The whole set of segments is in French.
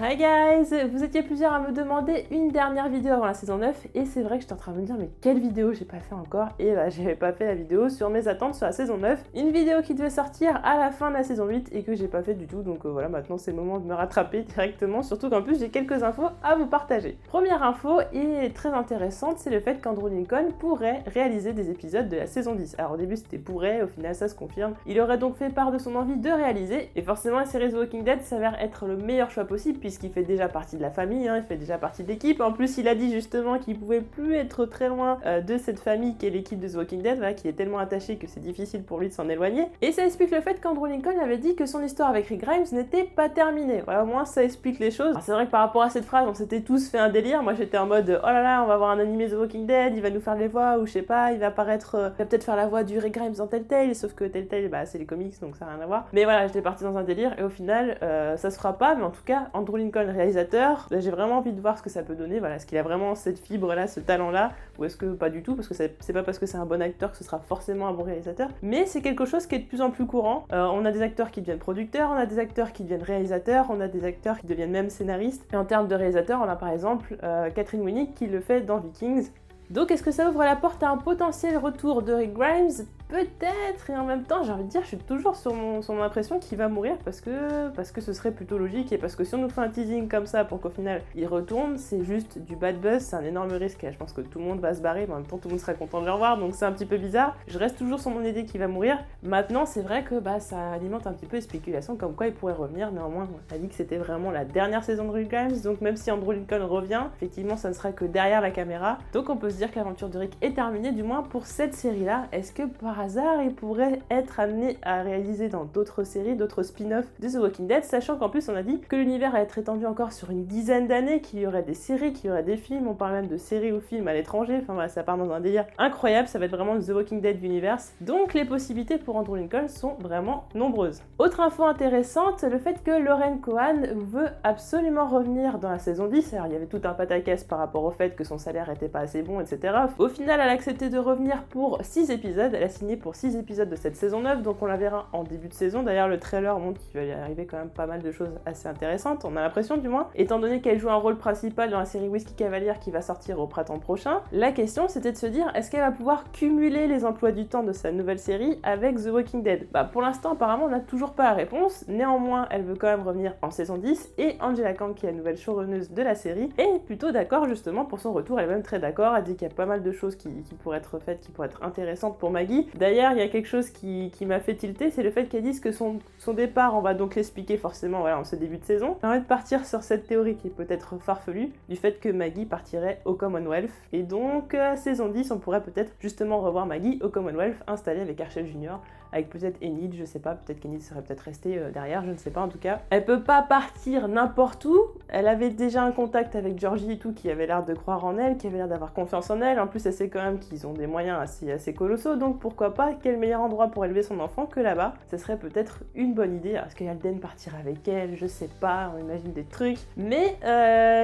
Hi guys! Vous étiez plusieurs à me demander une dernière vidéo avant la saison 9 et c'est vrai que j'étais en train de me dire mais quelle vidéo j'ai pas fait encore? Et bah j'avais pas fait la vidéo sur mes attentes sur la saison 9, une vidéo qui devait sortir à la fin de la saison 8 et que j'ai pas fait du tout, donc voilà, maintenant c'est le moment de me rattraper directement, surtout qu'en plus j'ai quelques infos à vous partager. Première info et très intéressante, c'est le fait qu'Andrew Lincoln pourrait réaliser des épisodes de la saison 10. Alors au début c'était pourrait, au final ça se confirme. Il aurait donc fait part de son envie de réaliser et forcément la série The Walking Dead s'avère être le meilleur choix possible puisqu'il fait déjà partie de la famille, il fait déjà partie de l'équipe. En plus, il a dit justement qu'il pouvait plus être très loin de cette famille qu'est l'équipe de The Walking Dead, voilà, qu'il est tellement attaché que c'est difficile pour lui de s'en éloigner. Et ça explique le fait qu'Andrew Lincoln avait dit que son histoire avec Rick Grimes n'était pas terminée. Voilà, au moins ça explique les choses. C'est vrai que par rapport à cette phrase, on s'était tous fait un délire. Moi j'étais en mode oh là là, on va voir un animé The Walking Dead, il va nous faire les voix, ou je sais pas, il va apparaître, il va peut-être faire la voix du Rick Grimes dans Telltale, sauf que Telltale, bah c'est les comics donc ça n'a rien à voir. Mais voilà, j'étais partie dans un délire et au final, ça se fera pas, mais en tout cas, Andrew Lincoln, réalisateur, là j'ai vraiment envie de voir ce que ça peut donner, voilà, est-ce qu'il a vraiment cette fibre là, ce talent là, ou est-ce que pas du tout, parce que c'est pas parce que c'est un bon acteur que ce sera forcément un bon réalisateur, mais c'est quelque chose qui est de plus en plus courant. On a des acteurs qui deviennent producteurs, on a des acteurs qui deviennent réalisateurs, on a des acteurs qui deviennent même scénaristes, et en termes de réalisateurs, on a par exemple Catherine Winnick qui le fait dans Vikings. Donc est-ce que ça ouvre la porte à un potentiel retour de Rick Grimes? Peut-être, et en même temps j'ai envie de dire, je suis toujours sur mon impression qu'il va mourir parce que ce serait plutôt logique, et parce que si on nous fait un teasing comme ça pour qu'au final il retourne, c'est juste du bad buzz, c'est un énorme risque, et je pense que tout le monde va se barrer, mais en même temps tout le monde serait content de le revoir, donc c'est un petit peu bizarre. Je reste toujours sur mon idée qu'il va mourir. Maintenant c'est vrai que ça alimente un petit peu les spéculations comme quoi il pourrait revenir, néanmoins on a dit que c'était vraiment la dernière saison de Rick Grimes, donc même si Andrew Lincoln revient, effectivement ça ne sera que derrière la caméra, donc on peut se dire que l'aventure de Rick est terminée, du moins pour cette série là. Est-ce que par hasard il pourrait être amené à réaliser dans d'autres séries, d'autres spin-offs de The Walking Dead, sachant qu'en plus on a dit que l'univers va être étendu encore sur une dizaine d'années, qu'il y aurait des séries, qu'il y aurait des films, on parle même de séries ou films à l'étranger, enfin voilà, ça part dans un délire incroyable, ça va être vraiment The Walking Dead Universe, donc les possibilités pour Andrew Lincoln sont vraiment nombreuses. Autre info intéressante, le fait que Lauren Cohan veut absolument revenir dans la saison 10, alors il y avait tout un pataquès par rapport au fait que son salaire était pas assez bon, etc. Au final elle a accepté de revenir pour 6 épisodes, elle a signé pour 6 épisodes de cette saison 9, donc on la verra en début de saison. D'ailleurs le trailer montre qu'il va y arriver quand même pas mal de choses assez intéressantes, on a l'impression du moins, étant donné qu'elle joue un rôle principal dans la série Whiskey Cavalier qui va sortir au printemps prochain. La question c'était de se dire, est-ce qu'elle va pouvoir cumuler les emplois du temps de sa nouvelle série avec The Walking Dead? Bah pour l'instant apparemment on n'a toujours pas la réponse, néanmoins elle veut quand même revenir en saison 10, et Angela Kang, qui est la nouvelle showrunneuse de la série, est plutôt d'accord justement pour son retour, elle est même très d'accord, elle dit qu'il y a pas mal de choses qui pourraient être faites, qui pourraient être intéressantes pour Maggie. D'ailleurs il y a quelque chose qui m'a fait tilter, c'est le fait qu'elle dise que son départ, on va donc l'expliquer forcément voilà, en ce début de saison, permet de partir sur cette théorie qui est peut-être farfelue, du fait que Maggie partirait au Commonwealth, et donc saison 10 on pourrait peut-être justement revoir Maggie au Commonwealth installée avec Archel Jr., avec peut-être Enid, je sais pas, peut-être qu'Enid serait peut-être restée derrière, je ne sais pas, en tout cas. Elle peut pas partir n'importe où, elle avait déjà un contact avec Georgie et tout, qui avait l'air de croire en elle, qui avait l'air d'avoir confiance en elle, en plus elle sait quand même qu'ils ont des moyens assez colossaux, donc pourquoi pas, quel meilleur endroit pour élever son enfant que là-bas? Ce serait peut-être une bonne idée. Est-ce que Alden partira avec elle? Je sais pas, on imagine des trucs, mais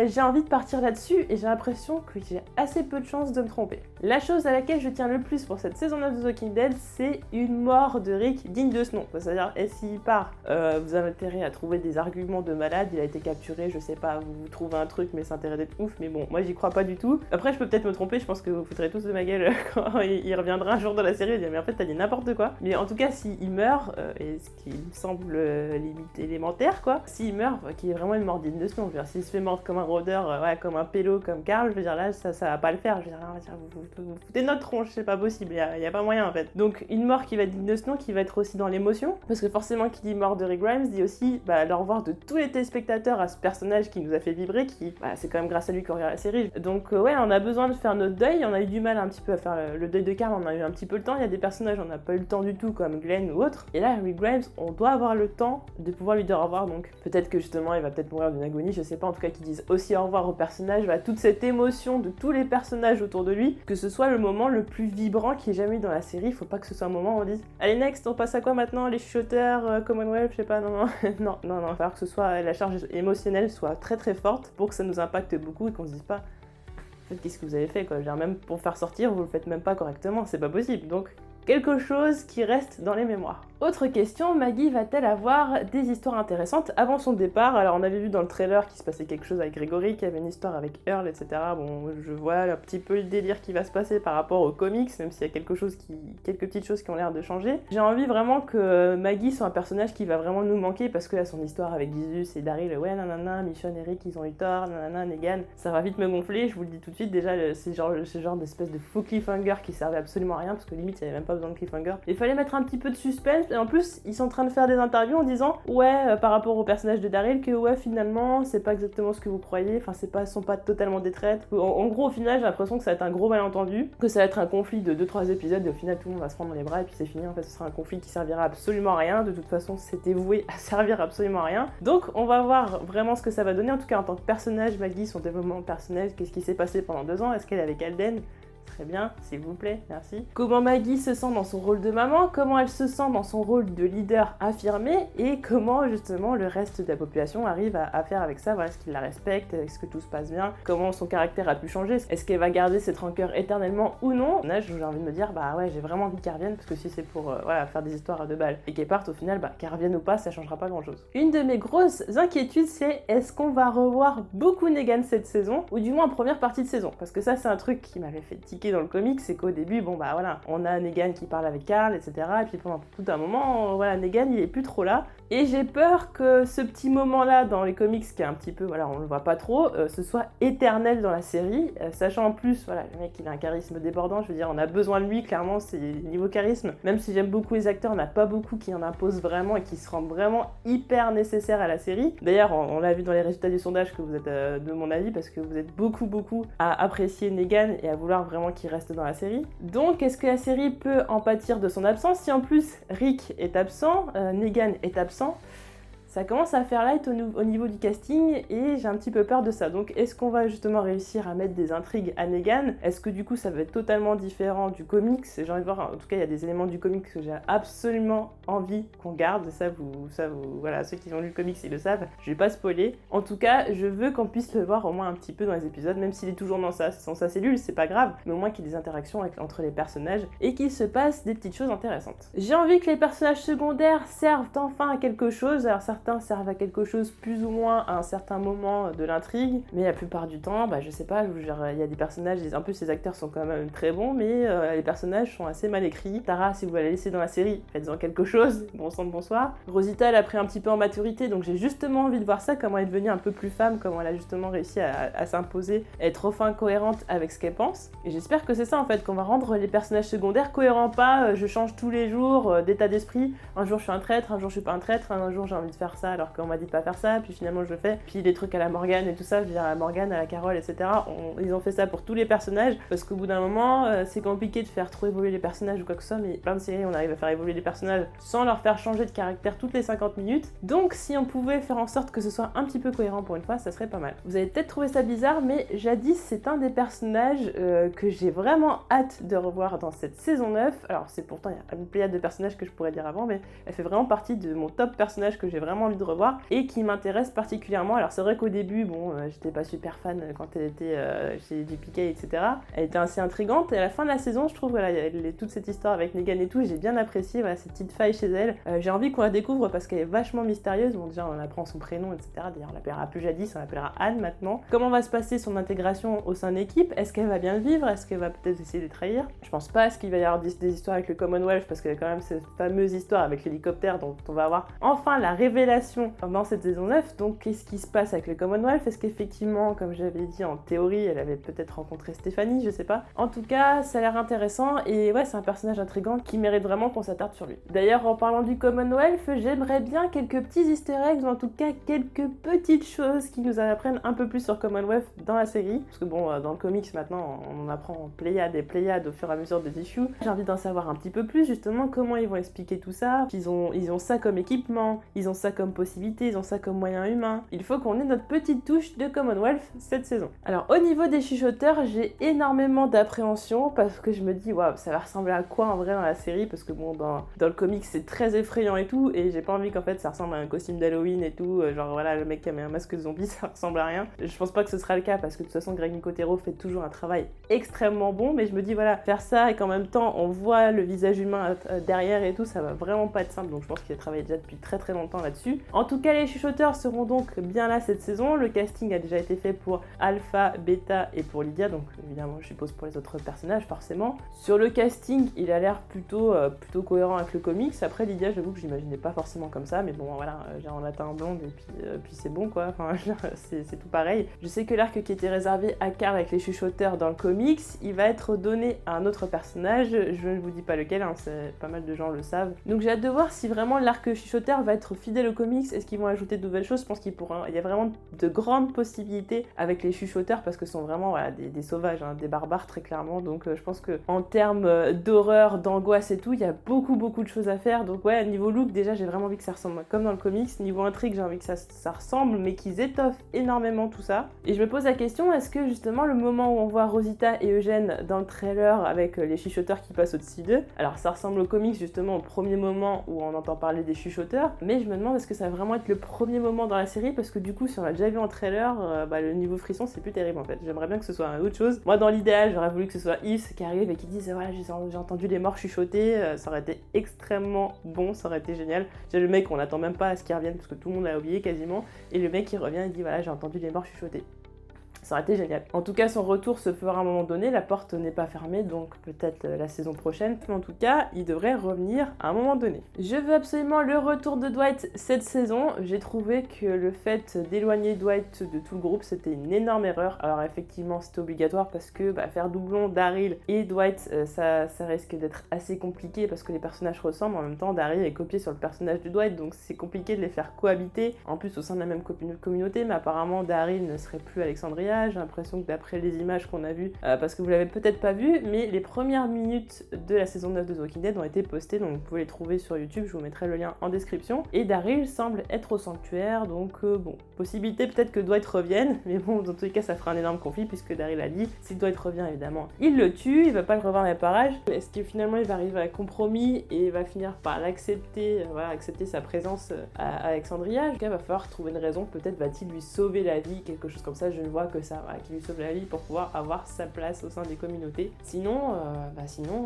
j'ai envie de partir là-dessus, et j'ai l'impression que j'ai assez peu de chances de me tromper. La chose à laquelle je tiens le plus pour cette saison 9 de The Walking Dead, c'est une mort de Rick digne de ce nom. C'est-à-dire, et s'il part, vous avez intérêt à trouver des arguments de malade, il a été capturé, je sais pas, vous trouvez un truc, mais ça a intérêt d'être ouf, mais bon, moi j'y crois pas du tout. Après, je peux peut-être me tromper, je pense que vous foutrez tous de ma gueule quand il reviendra un jour dans la série et dire, mais en fait, t'as dit n'importe quoi. Mais en tout cas, s'il meurt, et ce qui me semble limite élémentaire, quoi, s'il meurt, qu'il y ait vraiment une mort digne de ce nom. Je veux dire, s'il se fait mordre comme un rôdeur, ouais, comme un pélo, comme Carl, je veux dire, là, ça va pas le faire. Je veux dire, vous foutez notre tronche, c'est pas possible, y a pas moyen en fait. Donc, une mort qui va être digne de ce nom, qui va être aussi dans l'émotion, parce que forcément qui dit mort de Rick Grimes dit aussi le revoir de tous les téléspectateurs à ce personnage qui nous a fait vibrer, qui c'est quand même grâce à lui qu'on regarde la série. Donc ouais, on a besoin de faire notre deuil, on a eu du mal un petit peu à faire le deuil de Carl, on a eu un petit peu le temps, il y a des personnages on n'a pas eu le temps du tout comme Glenn ou autre, et là Rick Grimes on doit avoir le temps de pouvoir lui dire au revoir, donc peut-être que justement il va peut-être mourir d'une agonie, je sais pas, en tout cas qu'ils disent aussi au revoir au personnage, toute cette émotion de tous les personnages autour de lui, que ce soit le moment le plus vibrant qu'il y ait jamais eu dans la série. Il faut pas que ce soit un moment où on dise allez next, on passe à quoi maintenant, les chuchoteurs, Commonwealth, je sais pas, non, il va falloir que ce soit, la charge émotionnelle soit très très forte pour que ça nous impacte beaucoup et qu'on se dise pas en fait qu'est-ce que vous avez fait quoi, genre, même pour faire sortir vous le faites même pas correctement, c'est pas possible, donc quelque chose qui reste dans les mémoires. Autre question, Maggie va-t-elle avoir des histoires intéressantes avant son départ? Alors on avait vu dans le trailer qu'il se passait quelque chose avec Gregory, qu'il y avait une histoire avec Earl, etc. Bon, je vois un petit peu le délire qui va se passer par rapport aux comics, même s'il y a quelques petites choses qui ont l'air de changer. J'ai envie vraiment que Maggie soit un personnage qui va vraiment nous manquer, parce que là, son histoire avec Jesus et Daryl, ouais nanana, Michonne, Eric, ils ont eu tort, nanana, Negan, ça va vite me gonfler, je vous le dis tout de suite. Déjà, c'est ce genre d'espèce de faux cliffhanger qui servait absolument à rien, parce que limite, il n'y avait même pas besoin de cliffhanger. Il fallait mettre un petit peu de suspense, et en plus, ils sont en train de faire des interviews en disant, ouais, par rapport au personnage de Daryl, que ouais, finalement, c'est pas exactement ce que vous croyez, enfin, sont pas totalement des traîtres. En gros, au final, j'ai l'impression que ça va être un gros malentendu, que ça va être un conflit de 2-3 épisodes, et au final, tout le monde va se prendre dans les bras, et puis c'est fini. En fait, ce sera un conflit qui servira absolument à rien. De toute façon, c'était voué à servir absolument à rien. Donc, on va voir vraiment ce que ça va donner. En tout cas, en tant que personnage, Maggie, son développement personnel, qu'est-ce qui s'est passé pendant 2 ans? Est-ce qu'elle est avec Alden? Très bien, s'il vous plaît, merci. Comment Maggie se sent dans son rôle de maman, comment elle se sent dans son rôle de leader affirmé, et comment justement le reste de la population arrive à faire avec ça. Voilà, est-ce qu'il la respecte, est-ce que tout se passe bien, comment son caractère a pu changer, est-ce qu'elle va garder cette rancœur éternellement ou non. Là, j'ai envie de me dire, bah ouais, j'ai vraiment envie qu'elle revienne, parce que si c'est pour voilà, faire des histoires de balles et qu'elle parte, au final, bah qu'elle revienne ou pas, ça changera pas grand-chose. Une de mes grosses inquiétudes, c'est est-ce qu'on va revoir beaucoup Negan cette saison, ou du moins en première partie de saison, parce que ça, c'est un truc qui m'avait fait tiquer dans le comic, c'est qu'au début, bon bah voilà, on a Negan qui parle avec Carl, etc. Et puis pendant tout un moment, voilà, Negan il est plus trop là. Et j'ai peur que ce petit moment-là dans les comics, qui est un petit peu, voilà, on le voit pas trop, ce soit éternel dans la série, sachant en plus, voilà, le mec il a un charisme débordant, je veux dire, on a besoin de lui, clairement, c'est niveau charisme, même si j'aime beaucoup les acteurs, on n'a pas beaucoup qui en imposent vraiment et qui se rendent vraiment hyper nécessaires à la série. D'ailleurs, on l'a vu dans les résultats du sondage que vous êtes de mon avis, parce que vous êtes beaucoup à apprécier Negan et à vouloir vraiment qu'il reste dans la série. Donc, est-ce que la série peut en pâtir de son absence? Si en plus Rick est absent, Negan est absent, ça commence à faire light au niveau du casting, et j'ai un petit peu peur de ça. Donc est-ce qu'on va justement réussir à mettre des intrigues à Negan? Est-ce que du coup ça va être totalement différent du comics? J'ai envie de voir, en tout cas il y a des éléments du comics que j'ai absolument envie qu'on garde, ça vous, voilà, ceux qui ont lu le comics ils le savent, je vais pas spoiler. En tout cas, je veux qu'on puisse le voir au moins un petit peu dans les épisodes, même s'il est toujours dans sa cellule, c'est pas grave, mais au moins qu'il y ait des interactions entre les personnages et qu'il se passe des petites choses intéressantes. J'ai envie que les personnages secondaires servent enfin à quelque chose. Alors certains servent à quelque chose plus ou moins à un certain moment de l'intrigue, mais la plupart du temps, bah je sais pas, il y a des personnages, en plus les acteurs sont quand même très bons, mais les personnages sont assez mal écrits. Tara, si vous la laissez dans la série, faites-en quelque chose, bon sang de bonsoir. Rosita, elle a pris un petit peu en maturité, donc j'ai justement envie de voir ça, comment elle est devenue un peu plus femme, comment elle a justement réussi à s'imposer, être enfin cohérente avec ce qu'elle pense. Et j'espère que c'est ça en fait, qu'on va rendre les personnages secondaires cohérents, pas je change tous les jours d'état d'esprit, un jour je suis un traître, un jour je suis pas un traître, un jour j'ai envie de faire ça alors qu'on m'a dit de pas faire ça, puis finalement je le fais. Puis les trucs à la Morgane et tout ça, je veux dire à la Morgane, à la Carole, etc. Ils ont fait ça pour tous les personnages, parce qu'au bout d'un moment, c'est compliqué de faire trop évoluer les personnages ou quoi que ce soit, mais plein de séries on arrive à faire évoluer les personnages sans leur faire changer de caractère toutes les 50 minutes. Donc si on pouvait faire en sorte que ce soit un petit peu cohérent pour une fois, ça serait pas mal. Vous avez peut-être trouvé ça bizarre, mais jadis c'est un des personnages que j'ai vraiment hâte de revoir dans cette saison 9. Alors c'est pourtant, il y a une pléiade de personnages que je pourrais dire avant, mais elle fait vraiment partie de mon top personnage que j'ai vraiment envie de revoir et qui m'intéresse particulièrement. Alors c'est vrai qu'au début, bon, j'étais pas super fan quand elle était chez JPK, etc. Elle était assez intrigante, et à la fin de la saison, je trouve, voilà, toute cette histoire avec Negan et tout, j'ai bien apprécié, voilà, ces petites failles chez elle. J'ai envie qu'on la découvre parce qu'elle est vachement mystérieuse. Bon, déjà, on apprend son prénom, etc. D'ailleurs, on l'appellera plus jadis, on l'appellera Anne maintenant. Comment va se passer son intégration au sein de l'équipe? Est-ce qu'elle va bien le vivre? Est-ce qu'elle va peut-être essayer de les trahir? Je pense pas. Est-ce qu'il va y avoir des histoires avec le Commonwealth, parce qu'il y a quand même cette fameuse histoire avec l'hélicoptère dont on va avoir enfin la révélation dans cette saison 9. Donc qu'est-ce qui se passe avec le Commonwealth? Est-ce qu'effectivement, comme j'avais dit en théorie, elle avait peut-être rencontré Stéphanie, je sais pas. En tout cas, ça a l'air intéressant, et ouais, c'est un personnage intriguant qui mérite vraiment qu'on s'attarde sur lui. D'ailleurs, en parlant du Commonwealth, j'aimerais bien quelques petits easter eggs, ou en tout cas quelques petites choses qui nous apprennent un peu plus sur Commonwealth dans la série. Parce que bon, dans le comics maintenant, on en apprend pléiade et pléiade au fur et à mesure des issues. J'ai envie d'en savoir un petit peu plus, justement, comment ils vont expliquer tout ça. Ils ont ça comme équipement, ils ont ça comme possibilité, ils ont ça comme moyen humain. Il faut qu'on ait notre petite touche de Commonwealth cette saison. Alors au niveau des chuchoteurs, j'ai énormément d'appréhension parce que je me dis waouh, ça va ressembler à quoi en vrai dans la série, parce que bon, dans le comic c'est très effrayant et tout, et j'ai pas envie qu'en fait ça ressemble à un costume d'Halloween et tout, genre voilà, le mec qui a mis un masque de zombie, ça ressemble à rien. Je pense pas que ce sera le cas parce que de toute façon Greg Nicotero fait toujours un travail extrêmement bon, mais je me dis voilà, faire ça et qu'en même temps on voit le visage humain derrière et tout, ça va vraiment pas être simple, donc je pense qu'il a travaillé déjà depuis très longtemps là-dessus. En tout cas, les chuchoteurs seront donc bien là cette saison. Le casting a déjà été fait pour Alpha, Beta et pour Lydia, donc évidemment je suppose pour les autres personnages forcément. Sur le casting, il a l'air plutôt cohérent avec le comics. Après Lydia, j'avoue que j'imaginais pas forcément comme ça, mais bon voilà, on atteint un blonde et puis c'est bon quoi, enfin c'est tout pareil. Je sais que l'arc qui était réservé à Carl avec les chuchoteurs dans le comics, il va être donné à un autre personnage, je ne vous dis pas lequel, hein, pas mal de gens le savent. Donc j'ai hâte de voir si vraiment l'arc chuchoteur va être fidèle au comics, est-ce qu'ils vont ajouter de nouvelles choses. Je pense il y a vraiment de grandes possibilités avec les chuchoteurs parce que ce sont vraiment voilà, des sauvages, hein, des barbares très clairement, donc je pense que en termes d'horreur, d'angoisse et tout, il y a beaucoup de choses à faire. Donc ouais, niveau look déjà j'ai vraiment envie que ça ressemble comme dans le comics, niveau intrigue j'ai envie que ça ressemble mais qu'ils étoffent énormément tout ça. Et je me pose la question, est-ce que justement le moment où on voit Rosita et Eugène dans le trailer avec les chuchoteurs qui passent au-dessus d'eux, alors ça ressemble au comics justement au premier moment où on entend parler des chuchoteurs, mais je me demande est-ce que ça va vraiment être le premier moment dans la série, parce que du coup si on l'a déjà vu en trailer, le niveau frisson c'est plus terrible en fait. J'aimerais bien que ce soit autre chose. Moi dans l'idéal j'aurais voulu que ce soit Yves qui arrive et qui dise voilà j'ai entendu les morts chuchoter, ça aurait été extrêmement bon, ça aurait été génial. J'ai le mec on n'attend même pas à ce qu'il revienne parce que tout le monde l'a oublié quasiment, et le mec qui revient et dit voilà j'ai entendu les morts chuchoter. Ça aurait été génial. En tout cas, son retour se fera à un moment donné, la porte n'est pas fermée, donc peut-être la saison prochaine. Mais en tout cas, il devrait revenir à un moment donné. Je veux absolument le retour de Dwight cette saison. J'ai trouvé que le fait d'éloigner Dwight de tout le groupe, c'était une énorme erreur. Alors effectivement, c'était obligatoire parce que faire doublon Daryl et Dwight, ça risque d'être assez compliqué parce que les personnages ressemblent. En même temps, Daryl est copié sur le personnage de Dwight, donc c'est compliqué de les faire cohabiter. En plus, au sein de la même communauté, mais apparemment, Daryl ne serait plus Alexandria. J'ai l'impression que d'après les images qu'on a vues, parce que vous l'avez peut-être pas vu, mais les premières minutes de la saison 9 de The Walking Dead ont été postées, donc vous pouvez les trouver sur YouTube, je vous mettrai le lien en description. Et Daryl semble être au sanctuaire, donc bon, possibilité peut-être que Dwight revienne, mais bon, dans tous les cas, ça fera un énorme conflit, puisque Daryl a dit, si Dwight revient, évidemment, il le tue, il va pas le revoir dans les parages. Est-ce que finalement il va arriver à un compromis et il va finir par l'accepter, accepter sa présence à Alexandria? En tout cas, il va falloir trouver une raison, peut-être va-t-il lui sauver la vie, quelque chose comme ça, je ne vois que ça, qui lui sauve la vie pour pouvoir avoir sa place au sein des communautés. Sinon,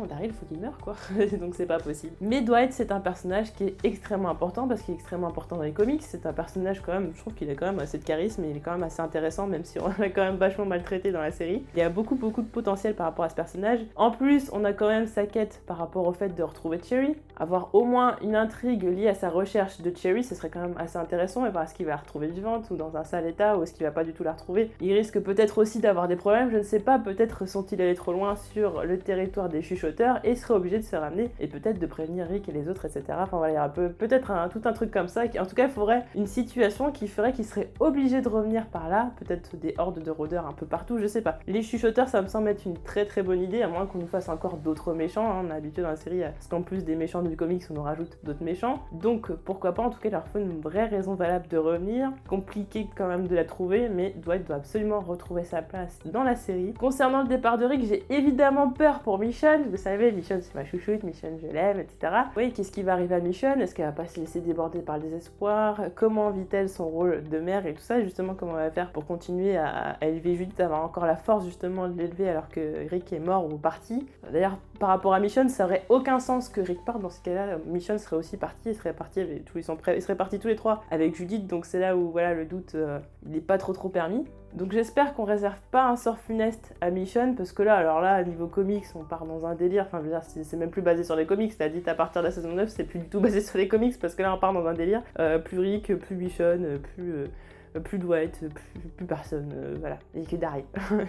Daryl, faut qu'il meure quoi, donc c'est pas possible. Mais Dwight, c'est un personnage qui est extrêmement important parce qu'il est extrêmement important dans les comics. C'est un personnage quand même, je trouve qu'il a quand même assez de charisme et il est quand même assez intéressant, même si on l'a quand même vachement maltraité dans la série. Il y a beaucoup de potentiel par rapport à ce personnage. En plus, on a quand même sa quête par rapport au fait de retrouver Cherry. Avoir au moins une intrigue liée à sa recherche de Cherry, ce serait quand même assez intéressant, et voir est-ce qu'il va la retrouver vivante ou dans un sale état, ou est-ce qu'il va pas du tout la retrouver. Il risque peut-être aussi d'avoir des problèmes, je ne sais pas, peut-être sont-ils allés trop loin sur le territoire des chuchoteurs et seraient obligés de se ramener et peut-être de prévenir Rick et les autres, etc. Enfin voilà, il y a peut-être tout un truc comme ça. En tout cas, il faudrait une situation qui ferait qu'ils seraient obligés de revenir par là, peut-être des hordes de rôdeurs un peu partout, je sais pas. Les chuchoteurs, ça me semble être une très bonne idée, à moins qu'on nous fasse encore d'autres méchants, hein. On a habitué dans la série à ce qu'en plus des méchants du comics, on nous rajoute d'autres méchants. Donc pourquoi pas, en tout cas, il leur faut une vraie raison valable de revenir. Compliqué quand même de la trouver, mais Dwight doit absolument retrouver sa place dans la série. Concernant le départ de Rick, j'ai évidemment peur pour Michonne. Vous savez, Michonne c'est ma chouchoute, Michonne je l'aime, etc. Oui, qu'est-ce qui va arriver à Michonne? Est-ce qu'elle va pas se laisser déborder par le désespoir? Comment vit-elle son rôle de mère et tout ça? Justement, comment elle va faire pour continuer à élever Judith, avoir encore la force justement de l'élever alors que Rick est mort ou parti? D'ailleurs, par rapport à Michonne, ça aurait aucun sens que Rick parte. Dans ce cas-là, Michonne serait aussi partie, ils seraient partis tous les trois avec Judith, donc c'est là où voilà le doute, il n'est pas trop permis. Donc j'espère qu'on réserve pas un sort funeste à Michonne, parce que là, alors là, niveau comics, on part dans un délire, enfin je veux dire, c'est même plus basé sur les comics, t'as dit à partir de la saison 9, c'est plus du tout basé sur les comics, parce que là on part dans un délire, plus Rick, plus Michonne, plus plus Dwight, plus personne, voilà, et que Daryl,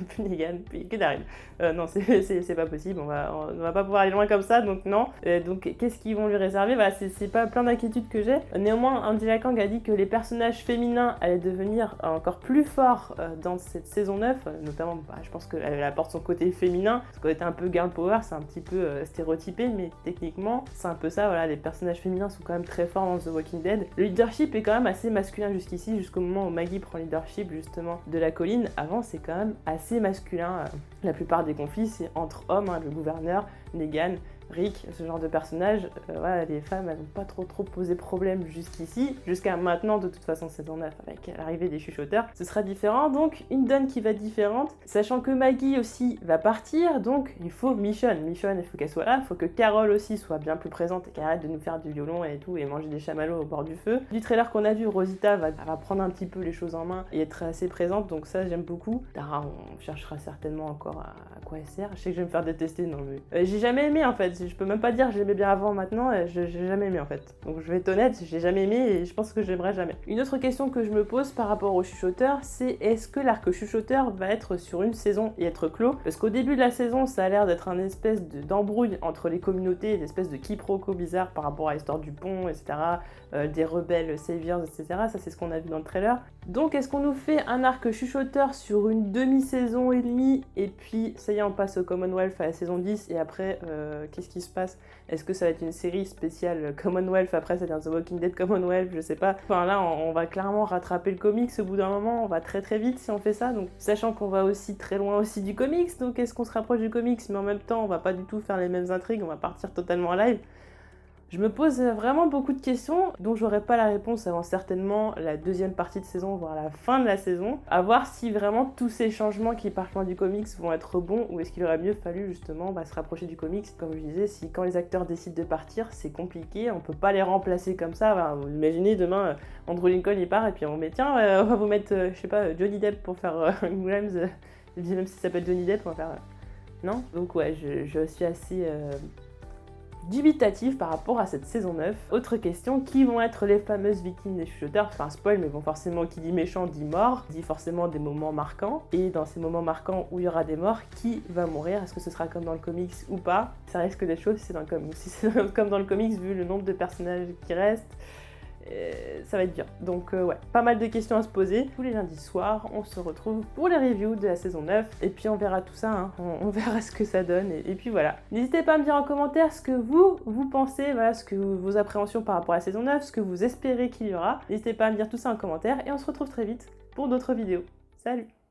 plus Negan, puis que Daryl. Non, c'est pas possible, on va pas pouvoir aller loin comme ça, donc non. Donc qu'est-ce qu'ils vont lui réserver? Voilà, c'est pas plein d'inquiétudes que j'ai. Néanmoins, Angela Kang a dit que les personnages féminins allaient devenir encore plus forts dans cette saison 9, notamment, je pense qu'elle apporte son côté féminin, ce côté un peu girl power, c'est un petit peu stéréotypé, mais techniquement, c'est un peu ça, voilà, les personnages féminins sont quand même très forts dans The Walking Dead. Le leadership est quand même assez masculin jusqu'ici, jusqu'au moment où Maggie prend le leadership justement de la colline. Avant, c'est quand même assez masculin. La plupart des conflits, c'est entre hommes, hein, le gouverneur, Negan, Rick, ce genre de personnages. Voilà, les femmes, elles n'ont pas trop posé problème jusqu'ici. Jusqu'à maintenant, de toute façon, saison 9, avec l'arrivée des chuchoteurs, ce sera différent. Donc, une donne qui va être différente. Sachant que Maggie aussi va partir, donc il faut Michonne. Michonne, il faut qu'elle soit là. Il faut que Carol aussi soit bien plus présente et qu'elle arrête de nous faire du violon et tout, et manger des chamallows au bord du feu. Du trailer qu'on a vu, Rosita va prendre un petit peu les choses en main et être assez présente, donc ça, j'aime beaucoup. Tara, on cherchera certainement encore à quoi elle sert. Je sais que je vais me faire détester, non mais... j'ai jamais aimé, en fait. Je peux même pas dire que j'aimais bien avant, maintenant, j'ai jamais aimé, en fait. Donc je vais être honnête, j'ai jamais aimé et je pense que j'aimerais jamais. Une autre question que je me pose par rapport aux chuchoteurs, c'est est-ce que l'arc chuchoteur va être sur une saison et être clos? Parce qu'au début de la saison, ça a l'air d'être un espèce d'embrouille entre les communautés, une espèce de quiproquo bizarre par rapport à l'histoire du pont, etc., des rebelles saviors, etc. Ça, c'est ce qu'on a vu dans le trailer. Donc, est-ce qu'on nous fait un arc chuchoteur sur une demi-saison et demie, et puis, ça y est, on passe au Commonwealth à la saison 10, et après, qu'est-ce qui se passe? Est-ce que ça va être une série spéciale Commonwealth, après ça devient The Walking Dead Commonwealth, je sais pas. Enfin là, on va clairement rattraper le comics au bout d'un moment, on va très vite si on fait ça, donc sachant qu'on va aussi très loin aussi du comics, donc est-ce qu'on se rapproche du comics, mais en même temps, on va pas du tout faire les mêmes intrigues, on va partir totalement en live. Je me pose vraiment beaucoup de questions dont j'aurai pas la réponse avant certainement la deuxième partie de saison, voire la fin de la saison. À voir si vraiment tous ces changements qui partent loin du comics vont être bons ou est-ce qu'il aurait mieux fallu justement se rapprocher du comics. Comme je disais, si quand les acteurs décident de partir, c'est compliqué, on peut pas les remplacer comme ça. Enfin, vous imaginez demain, Andrew Lincoln il part et puis on met tiens, on va vous mettre, je sais pas, Johnny Depp pour faire Grimes, même si ça s'appelle Johnny Depp, on va faire... Non? Donc ouais, je suis assez... dubitatif par rapport à cette saison 9. Autre question, qui vont être les fameuses victimes des chuchoteurs? Enfin spoil, mais bon, forcément qui dit méchant dit mort, dit forcément des moments marquants, et dans ces moments marquants où il y aura des morts, qui va mourir? Est-ce que ce sera comme dans le comics ou pas? Ça risque d'être chaud si c'est dans le comics. Si c'est comme dans le comics, vu le nombre de personnages qui restent, ça va être dur. Donc ouais, pas mal de questions à se poser. Tous les lundis soirs, on se retrouve pour les reviews de la saison 9. Et puis on verra tout ça, hein. On verra ce que ça donne. Et puis voilà. N'hésitez pas à me dire en commentaire ce que vous pensez, voilà, ce que vos appréhensions par rapport à la saison 9, ce que vous espérez qu'il y aura. N'hésitez pas à me dire tout ça en commentaire. Et on se retrouve très vite pour d'autres vidéos. Salut!